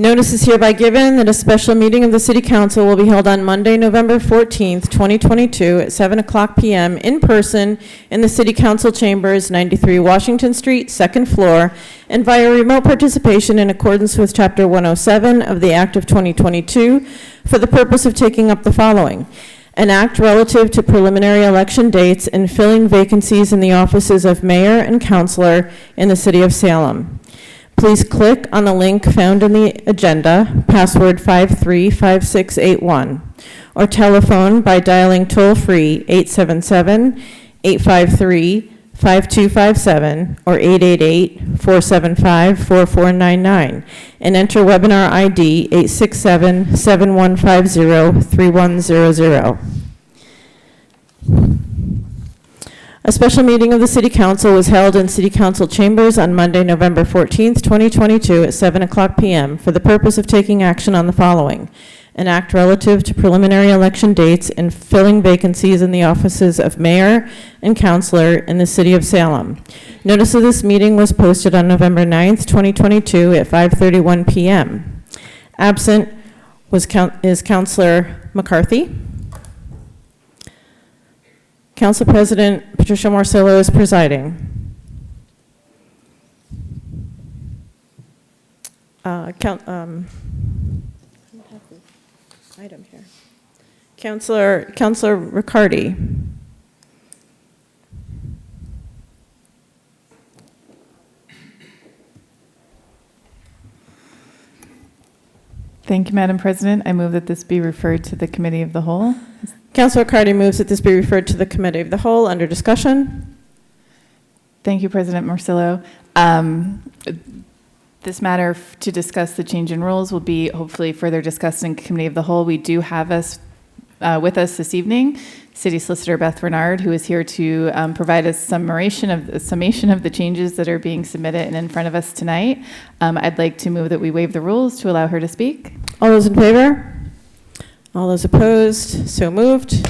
Notice is hereby given that a special meeting of the City Council will be held on Monday, November 14th, 2022 at 7 o'clock p.m. in person in the City Council Chambers, 93 Washington Street, 2nd floor, and via remote participation in accordance with Chapter 107 of the Act of 2022 for the purpose of taking up the following: an act relative to preliminary election dates and filling vacancies in the offices of mayor and councilor in the City of Salem. Please click on the link found in the agenda, password 535681, or telephone by dialing toll-free 877-853-5257 or 888-475-4499, and enter webinar ID 867-7150-3100. A special meeting of the City Council was held in City Council Chambers on Monday, November 14th, 2022 at 7 o'clock p.m. for the purpose of taking action on the following: an act relative to preliminary election dates and filling vacancies in the offices of mayor and councilor in the City of Salem. Notice of this meeting was posted on November 9th, 2022 at 5:31 p.m. Absent is Councilor McCarthy. Council President Patricia Morcillo is presiding. Item here. Councilor Riccardi. Thank you, Madam President. I move that this be referred to the Committee of the Whole. Councilor Riccardi moves that this be referred to the Committee of the Whole. Under discussion. Thank you, President Morcillo. This matter to discuss the change in rules will be hopefully further discussed in Committee of the Whole. We do have with us this evening City Solicitor Beth Renard, who is here to provide a summation of the changes that are being submitted and in front of us tonight. I'd like to move that we waive the rules to allow her to speak. All those in favor? All those opposed? So moved.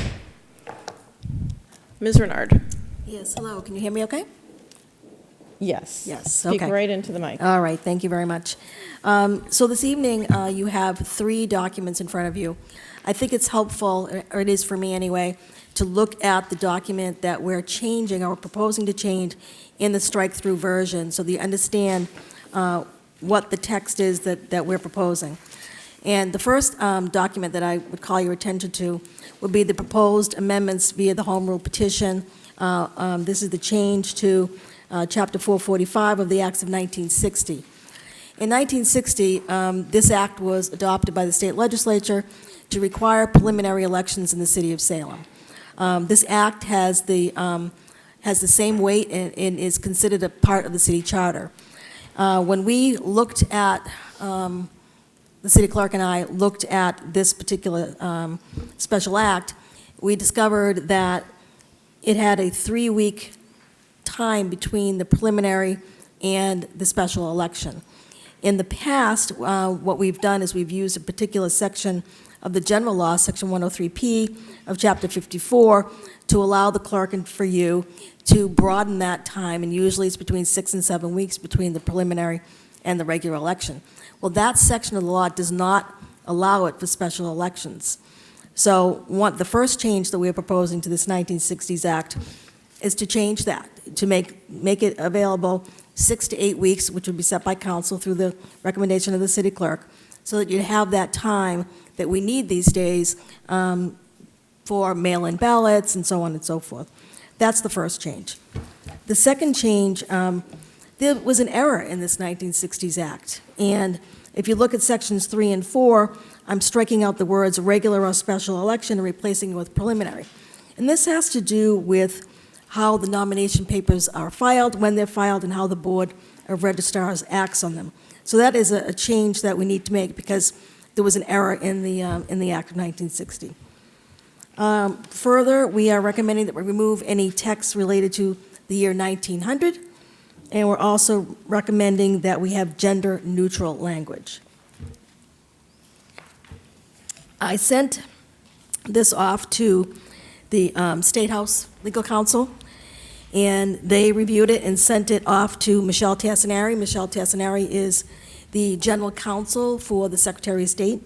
Ms. Renard. Yes, hello. Can you hear me okay? Yes. Yes, Speak okay. right into the mic. All right, thank you very much. So this evening, you have 3 documents in front of you. I think it's helpful, or it is for me anyway, to look at the document that we're changing or proposing to change in the strike-through version so that you understand what the text is that we're proposing. And the first document that I would call your attention to would be the proposed amendments via the Home Rule petition. This is the change to Chapter 445 of the Acts of 1960. In 1960, this act was adopted by the state legislature to require preliminary elections in the City of Salem. This act has the same weight and is considered a part of the city charter. When we looked at the city clerk and I looked at this particular special act, we discovered that it had a 3-week time between the preliminary and the special election. In the past, what we've done is we've used a particular section of the general law, Section 103P of Chapter 54, to allow the clerk and for you to broaden that time, and usually it's between 6 and 7 weeks between the preliminary and the regular election. Well, that section of the law does not allow it for special elections. So the first change that we're proposing to this 1960s Act is to change that, to make it available 6 to 8 weeks, which would be set by council through the recommendation of the city clerk, so that you have that time that we need these days for mail-in ballots and so on and so forth. That's the first change. The second change, there was an error in this 1960s Act, and if you look at sections 3 and 4, I'm striking out the words regular or special election and replacing it with preliminary. And this has to do with how the nomination papers are filed, when they're filed, and how the Board of Registrars acts on them. So that is a change that we need to make because there was an error in the Act of 1960. Further, we are recommending that we remove any text related to the year 1900, and we're also recommending that we have gender-neutral language. I sent this off to the State House Legal Counsel, and they reviewed it and sent it off to Michelle Tassinari. Michelle Tassinari is the general counsel for the Secretary of State.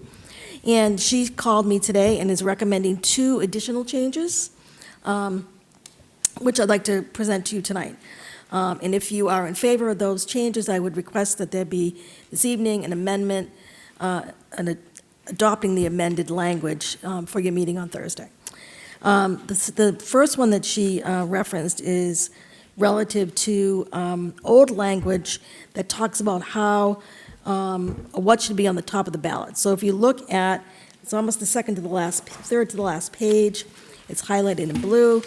And she called me today and is recommending 2 additional changes, which I'd like to present to you tonight. And if you are in favor of those changes, I would request that there be this evening an amendment, adopting the amended language for your meeting on Thursday. The first one that she referenced is relative to old language that talks about how, what should be on the top of the ballot. So if you look at, it's almost the third to the last page, it's highlighted in blue,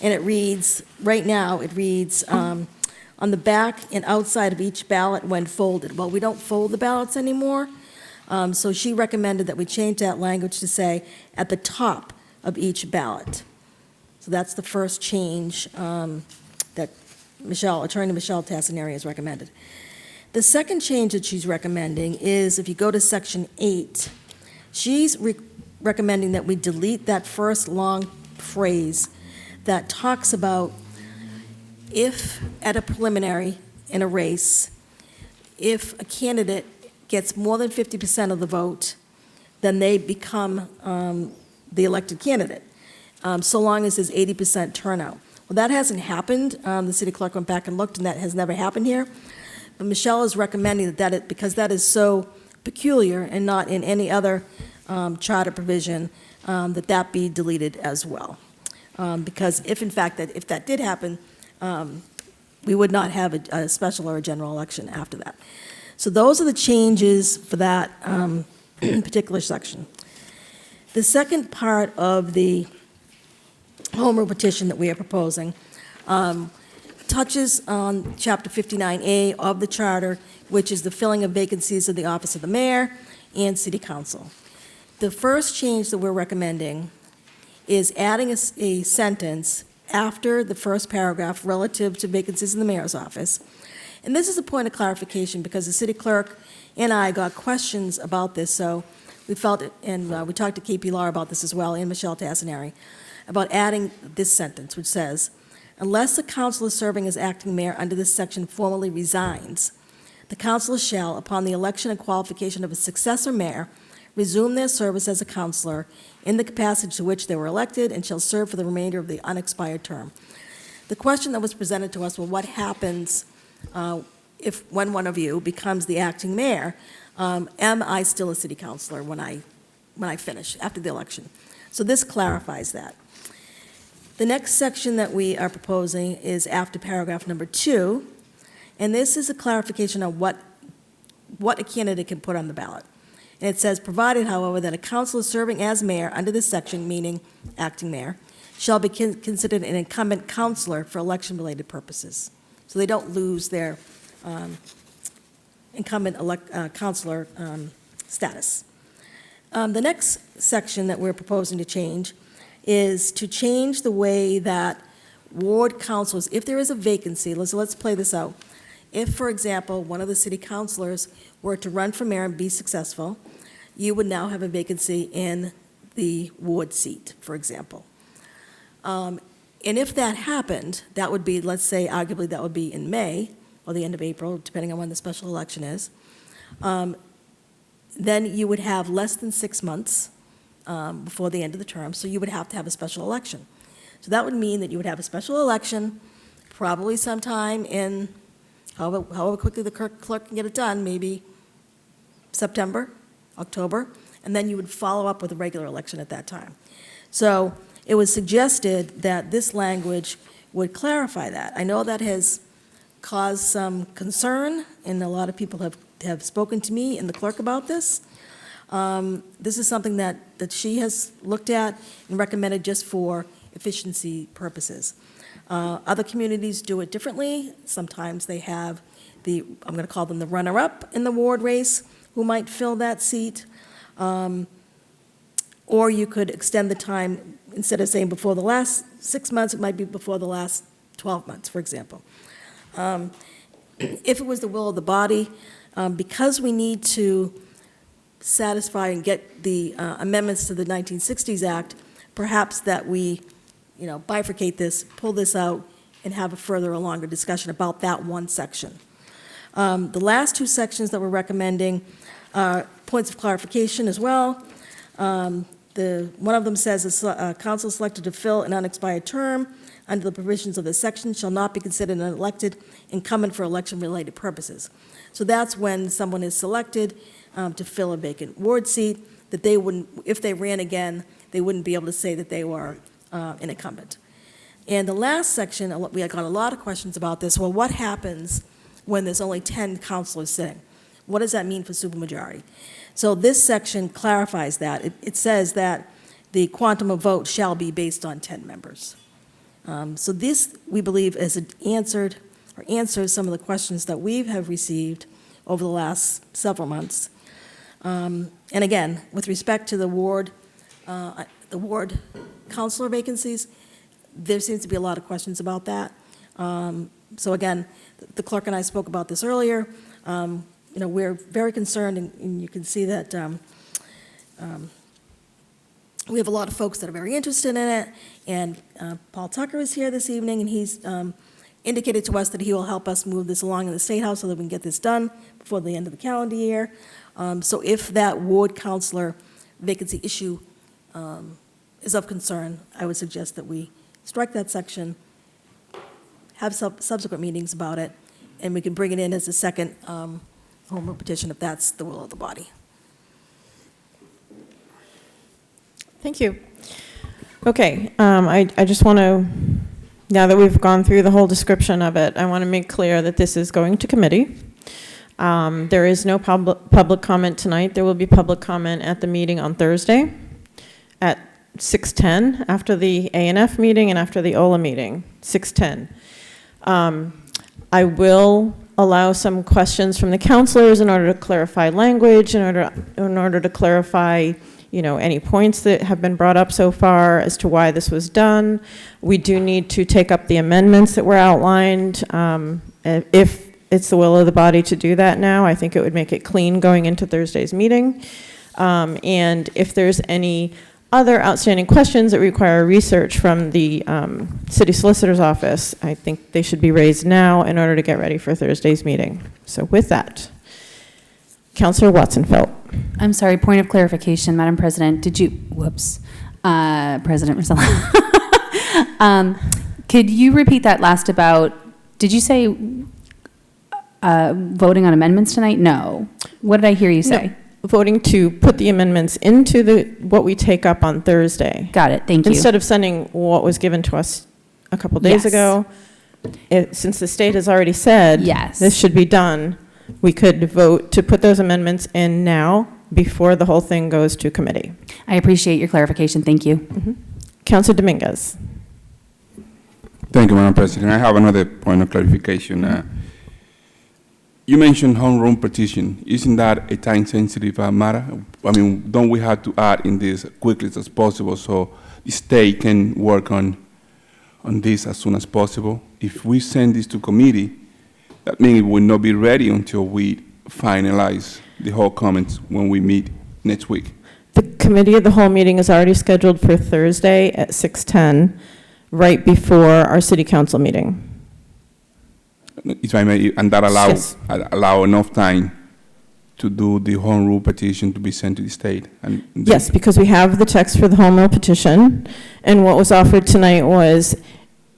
and it reads, right now, it reads, on the back and outside of each ballot when folded. Well, we don't fold the ballots anymore, so she recommended that we change that language to say, at the top of each ballot. So that's the first change that Attorney Michelle Tassinari has recommended. The second change that she's recommending is, if you go to Section 8, she's recommending that we delete that first long phrase that talks about if, at a preliminary in a race, if a candidate gets more than 50% of the vote, then they become the elected candidate, so long as there's 80% turnout. Well, that hasn't happened. The city clerk went back and looked, and that has never happened here. But Michelle is recommending because that is so peculiar and not in any other charter provision, that be deleted as well. Because if, in fact, if that did happen, we would not have a special or a general election after that. So those are the changes for that particular section. The second part of the home rule petition that we are proposing touches on Chapter 59A of the Charter, which is the filling of vacancies of the office of the mayor and city council. The first change that we're recommending is adding a sentence after the first paragraph relative to vacancies in the mayor's office. And this is a point of clarification because the city clerk and I got questions about this, so we felt it, and we talked to KP Law about this as well, and Michelle Tassinari, about adding this sentence, which says, unless the councilor serving as acting mayor under this section formally resigns, the councilor shall, upon the election and qualification of a successor mayor, resume their service as a councilor in the capacity to which they were elected and shall serve for the remainder of the unexpired term. The question that was presented to us, well, what happens when one of you becomes the acting mayor? Am I still a city councilor when I finish after the election? So this clarifies that. The next section that we are proposing is after paragraph number 2, and this is a clarification of what a candidate can put on the ballot. And it says, provided, however, that a councilor serving as mayor under this section, meaning acting mayor, shall be considered an incumbent councilor for election-related purposes. So they don't lose their incumbent councilor status. The next section that we're proposing to change is to change the way that ward councils, if there is a vacancy, let's play this out. If, for example, one of the city councilors were to run for mayor and be successful, you would now have a vacancy in the ward seat, for example. And if that happened, that would be, let's say, arguably that would be in May or the end of April, depending on when the special election is, then you would have less than 6 months before the end of the term, so you would have to have a special election. So that would mean that you would have a special election probably sometime in, however quickly the clerk can get it done, maybe September, October, and then you would follow up with a regular election at that time. So it was suggested that this language would clarify that. I know that has caused some concern, and a lot of people have spoken to me and the clerk about this. This is something that she has looked at and recommended just for efficiency purposes. Other communities do it differently. Sometimes they have I'm going to call them the runner-up in the ward race, who might fill that seat. Or you could extend the time, instead of saying before the last 6 months, it might be before the last 12 months, for example. If it was the will of the body, because we need to satisfy and get the amendments to the 1960s Act, perhaps that we, bifurcate this, pull this out, and have a further or longer discussion about that one section. The last two sections that we're recommending are points of clarification as well. One of them says a council selected to fill an unexpired term under the provisions of this section shall not be considered an elected incumbent for election-related purposes. So that's when someone is selected to fill a vacant ward seat, that they wouldn't, if they ran again, they wouldn't be able to say that they were an incumbent. And the last section, we got a lot of questions about this. Well, what happens when there's only 10 councilors sitting? What does that mean for supermajority? So this section clarifies that. It says that the quantum of vote shall be based on 10 members. So this, we believe, has answered or answers some of the questions that we have received over the last several months. And again, with respect to the ward councilor vacancies, there seems to be a lot of questions about that. So again, the clerk and I spoke about this earlier. We're very concerned, and you can see that we have a lot of folks that are very interested in it, and Paul Tucker is here this evening, and he's indicated to us that he will help us move this along in the State House so that we can get this done before the end of the calendar year. So if that ward councilor vacancy issue is of concern, I would suggest that we strike that section, have subsequent meetings about it, and we can bring it in as a second home rule petition if that's the will of the body. Thank you. Okay, I just want to, now that we've gone through the whole description of it, I want to make clear that this is going to committee. There is no public comment tonight. There will be public comment at the meeting on Thursday at 6:10 after the A&F meeting and after the OLA meeting, 6:10. I will allow some questions from the counselors in order to clarify language, in order to clarify any points that have been brought up so far as to why this was done. We do need to take up the amendments that were outlined. If it's the will of the body to do that now, I think it would make it clean going into Thursday's meeting. And if there's any other outstanding questions that require research from the city solicitor's office, I think they should be raised now in order to get ready for Thursday's meeting. So with that, Councilor Watson-Felt. I'm sorry, point of clarification, Madam President. President Rosella. Could you repeat that last about, did you say voting on amendments tonight? No. What did I hear you say? No. Voting to put the amendments into what we take up on Thursday. Got it, thank you. Instead of sending what was given to us a couple days ago, since the state has already said this should be done, we could vote to put those amendments in now before the whole thing goes to committee. I appreciate your clarification, thank you. Mm-hmm. Councilor Dominguez. Thank you, Madam President. I have another point of clarification. You mentioned home rule petition. Isn't that a time-sensitive matter? I mean, don't we have to add in this quickly as possible so the state can work on this as soon as possible? If we send this to committee, that means it will not be ready until we finalize the whole comments when we meet next week. The committee of the whole meeting is already scheduled for Thursday at 6:10, right before our city council meeting. If I may, and that allow enough time to do the home rule petition to be sent to the state. Yes, because we have the text for the home rule petition, and what was offered tonight was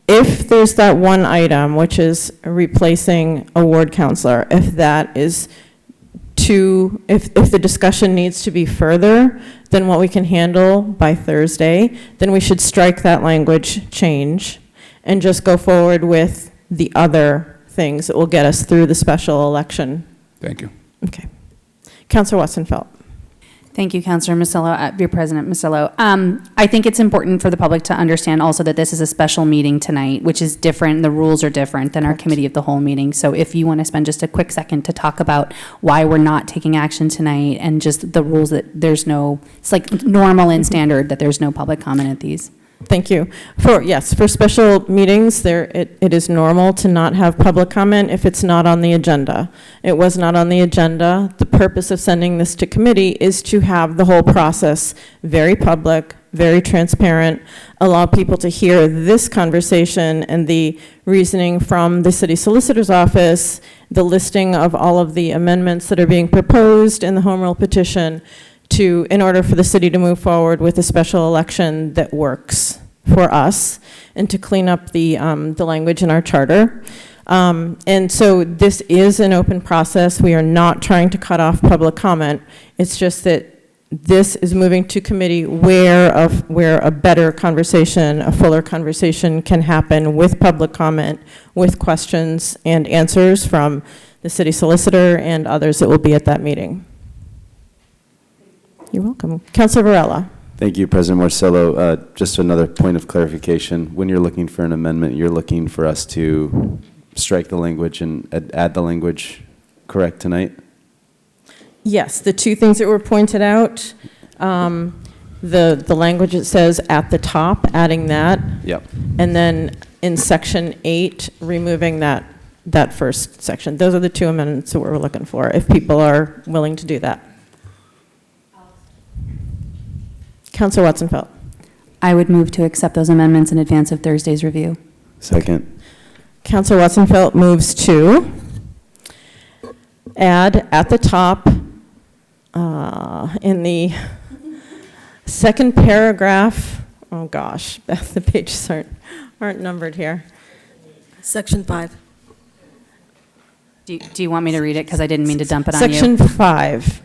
if there's that one item, which is replacing a ward counselor, if that is if the discussion needs to be further than what we can handle by Thursday, then we should strike that language change and just go forward with the other things that will get us through the special election. Thank you. Okay. Councilor Watson-Felt. Thank you, Councilor Masillo, your President Masillo. I think it's important for the public to understand also that this is a special meeting tonight, which is different, the rules are different than our committee of the whole meeting. So if you want to spend just a quick second to talk about why we're not taking action tonight and just the rules that there's no, it's like normal and standard that there's no public comment at these. Thank you. For special meetings, it is normal to not have public comment if it's not on the agenda. It was not on the agenda. The purpose of sending this to committee is to have the whole process very public, very transparent, allow people to hear this conversation and the reasoning from the city solicitor's office, the listing of all of the amendments that are being proposed in the home rule petition in order for the city to move forward with a special election that works for us and to clean up the language in our charter. And so this is an open process. We are not trying to cut off public comment. It's just that this is moving to committee where a better conversation, a fuller conversation can happen with public comment, with questions and answers from the city solicitor and others that will be at that meeting. You're welcome. Councilor Varela. Thank you, President Marcelo. Just another point of clarification. When you're looking for an amendment, you're looking for us to strike the language and add the language, correct, tonight? Yes, the two things that were pointed out, the language that says at the top, adding that. Yep. And then in section 8, removing that first section. Those are the two amendments that we're looking for, if people are willing to do that. Councilor Watson-Felt. I would move to accept those amendments in advance of Thursday's review. Second. Councilor Watson-Felt moves to add at the top in the second paragraph, oh gosh, the pages aren't numbered here. Section 5. Do you want me to read it? Because I didn't mean to dump it on you. Section 5,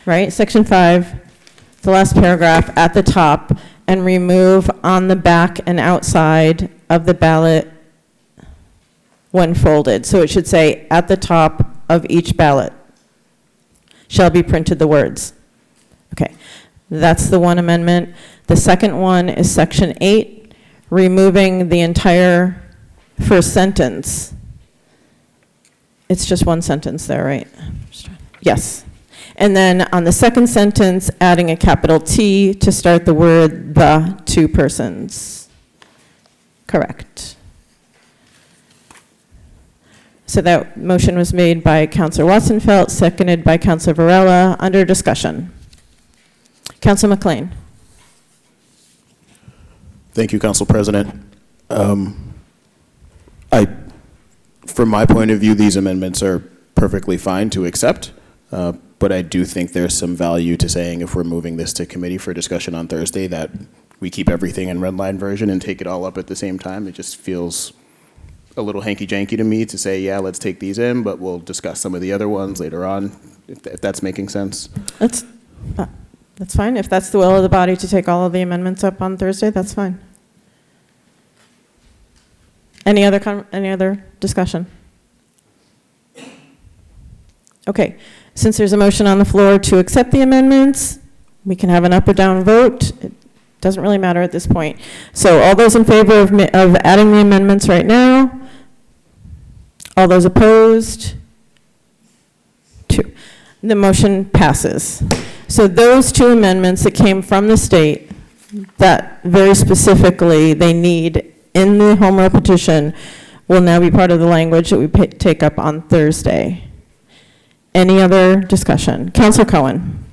right? Section 5, the last paragraph at the top, and remove on the back and outside of the ballot when folded. So it should say at the top of each ballot shall be printed the words. Okay, that's the one amendment. The second one is section 8, removing the entire first sentence. It's just one sentence there, right? Yes. And then on the second sentence, adding a capital T to start the word the two persons. Correct. So that motion was made by Councilor Watson-Felt, seconded by Councilor Varela. Under discussion. Councilor McLean. Thank you, Council President. From my point of view, these amendments are perfectly fine to accept, but I do think there's some value to saying if we're moving this to committee for discussion on Thursday that we keep everything in red line version and take it all up at the same time. It just feels a little hanky-janky to me to say, yeah, let's take these in, but we'll discuss some of the other ones later on, if that's making sense. That's fine. If that's the will of the body to take all of the amendments up on Thursday, that's fine. Any other discussion? Okay. Since there's a motion on the floor to accept the amendments, we can have an up or down vote. It doesn't really matter at this point. So all those in favor of adding the amendments right now? All those opposed? 2. The motion passes. So those two amendments that came from the state that very specifically they need in the home rule petition will now be part of the language that we take up on Thursday. Any other discussion? Councilor Cohen.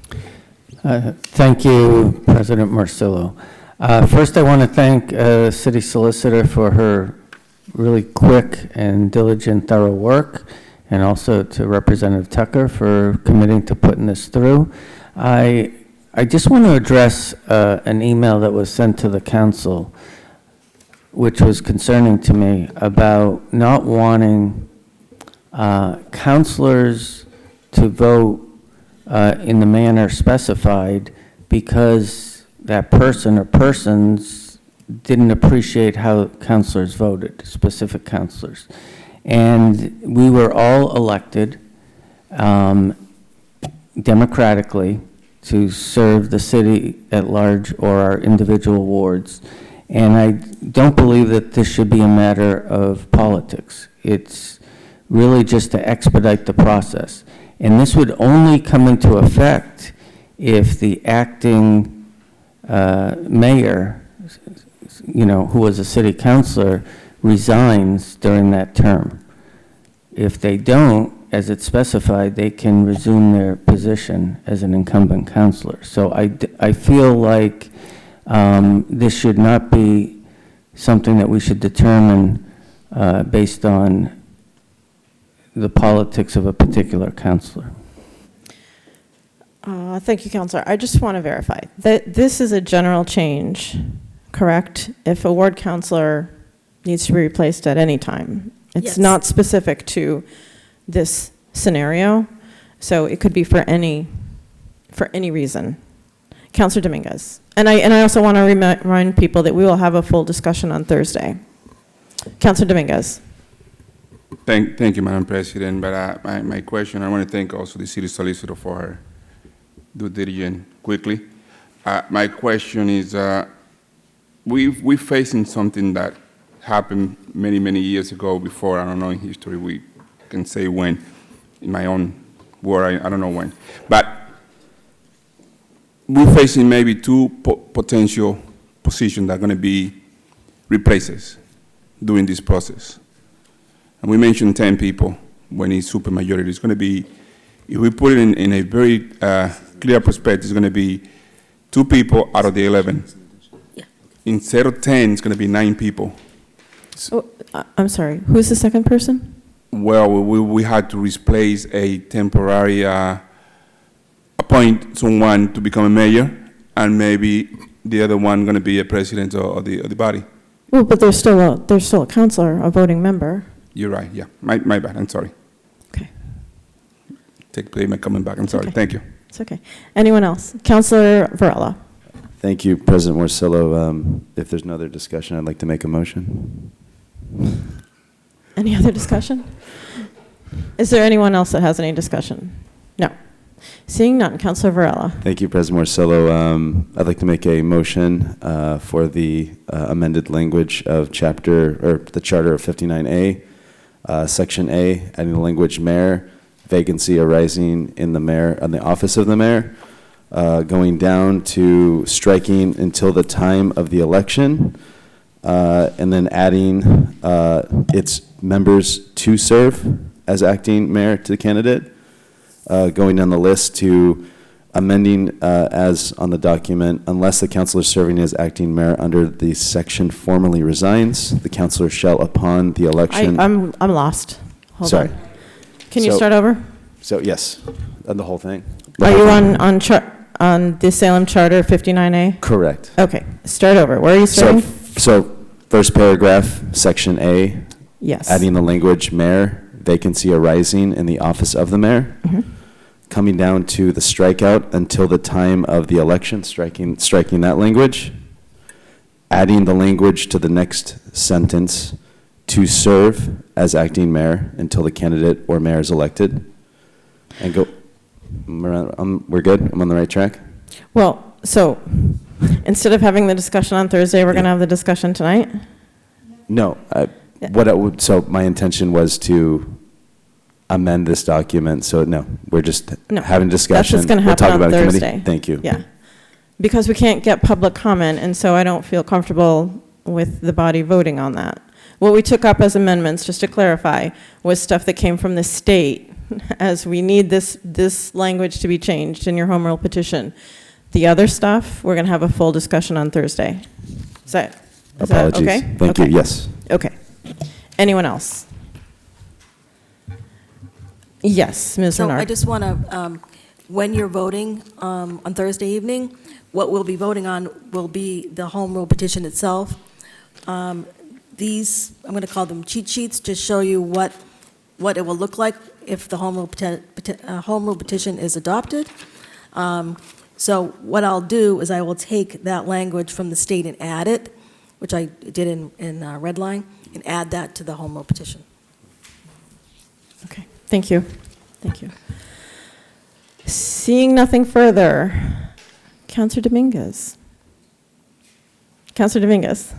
Thank you, President Marcillo. First, I want to thank City Solicitor for her really quick and diligent, thorough work, and also to Representative Tucker for committing to putting this through. I just want to address an email that was sent to the council, which was concerning to me, about not wanting councilors to vote in the manner specified because that person or persons didn't appreciate how councilors voted, specific councilors. And we were all elected democratically to serve the city at large or our individual wards. And I don't believe that this should be a matter of politics. It's really just to expedite the process. And this would only come into effect if the acting mayor, who was a city councilor, resigns during that term. If they don't, as it's specified, they can resume their position as an incumbent councilor. So I feel like This should not be something that we should determine based on the politics of a particular counselor. Thank you, Counselor. I just want to verify that this is a general change, correct? If a ward counselor needs to be replaced at any time. It's Yes. not specific to this scenario, so it could be for any reason. Counselor Dominguez. And I also want to remind people that we will have a full discussion on Thursday. Counselor Dominguez. Thank you, Madam President. But my question, I want to thank also the city solicitor for her due diligence quickly. My question is, we're facing something that happened many years ago before. I don't know in history. We can say when. In my own word, I don't know when. But we're facing maybe two potential positions that are going to be replaces during this process. And we mentioned 10 people when it's supermajority. It's going to be, if we put it in a very clear perspective, it's going to be 2 people out of the 11. Yeah. Instead of 10, it's going to be 9 people. Oh, I'm sorry. Who's the second person? Well, we had to replace a temporary, appoint someone to become a mayor, and maybe the other one going to be a president of the body. Well, but there's still a counselor, a voting member. You're right, yeah. My bad, I'm sorry. Okay, Take blame and coming back, I'm sorry. Okay. Thank you. it's okay. Anyone else? Counselor Varela. Thank you, President Morcillo. If there's no other discussion, I'd like to make a motion. Any other discussion? Is there anyone else that has any discussion? No. Seeing none, Counselor Varela. Thank you, President Morcillo. I'd like to make a motion for the amended language of the Charter of 59A, Section A, adding the language mayor, vacancy arising in the office of the mayor, going down to striking until the time of the election, and then adding its members to serve as acting mayor to the candidate, going down the list to amending as on the document, unless the councilor serving as acting mayor under the section formally resigns, the councilor shall upon the election. I'm lost. Hold Sorry. on. Can you So- start over? So yes, and the whole thing. Are you on the Salem Charter 59A? Correct. Okay, start over. Where are you So, starting? so first paragraph, section A, Yes. adding the language mayor, vacancy arising in the office of the mayor. Mhm. Coming down to the strikeout until the time of the election, striking that language. Adding the language to the next sentence, to serve as acting mayor until the candidate or mayor is elected. And go, we're good? I'm on the right track? Well, so instead of having the discussion on Thursday, we're going to have the discussion tonight? No, Yeah. so my intention was to amend this document, so no, we're just No, having a discussion. That's what's going to We'll happen talk on about it in committee. Thursday. Thank you. Yeah. Because we can't get public comment, and so I don't feel comfortable with the body voting on that. What we took up as amendments, just to clarify, was stuff that came from the state, as we need this language to be changed in your home rule petition. The other stuff, we're going to have a full discussion on Thursday. Is that Apologies. okay? Thank you, Okay. yes. Okay. Anyone else? Yes, Ms. So I Renard. just want to, when you're voting on Thursday evening, what we'll be voting on will be the home rule petition itself. These, I'm going to call them cheat sheets, to show you what it will look like if the home rule petition is adopted. So what I'll do is I will take that language from the state and add it, which I did in red line, and add that to the home rule petition. Okay, thank you. Thank you. Seeing nothing further, Counselor Dominguez. Counselor Dominguez,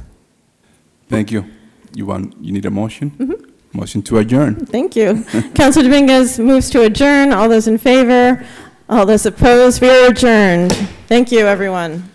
Thank you. You need a motion? Motion to adjourn. thank you. Counselor Dominguez moves to adjourn. All those in favor? All those opposed? We are adjourned. Thank you, everyone.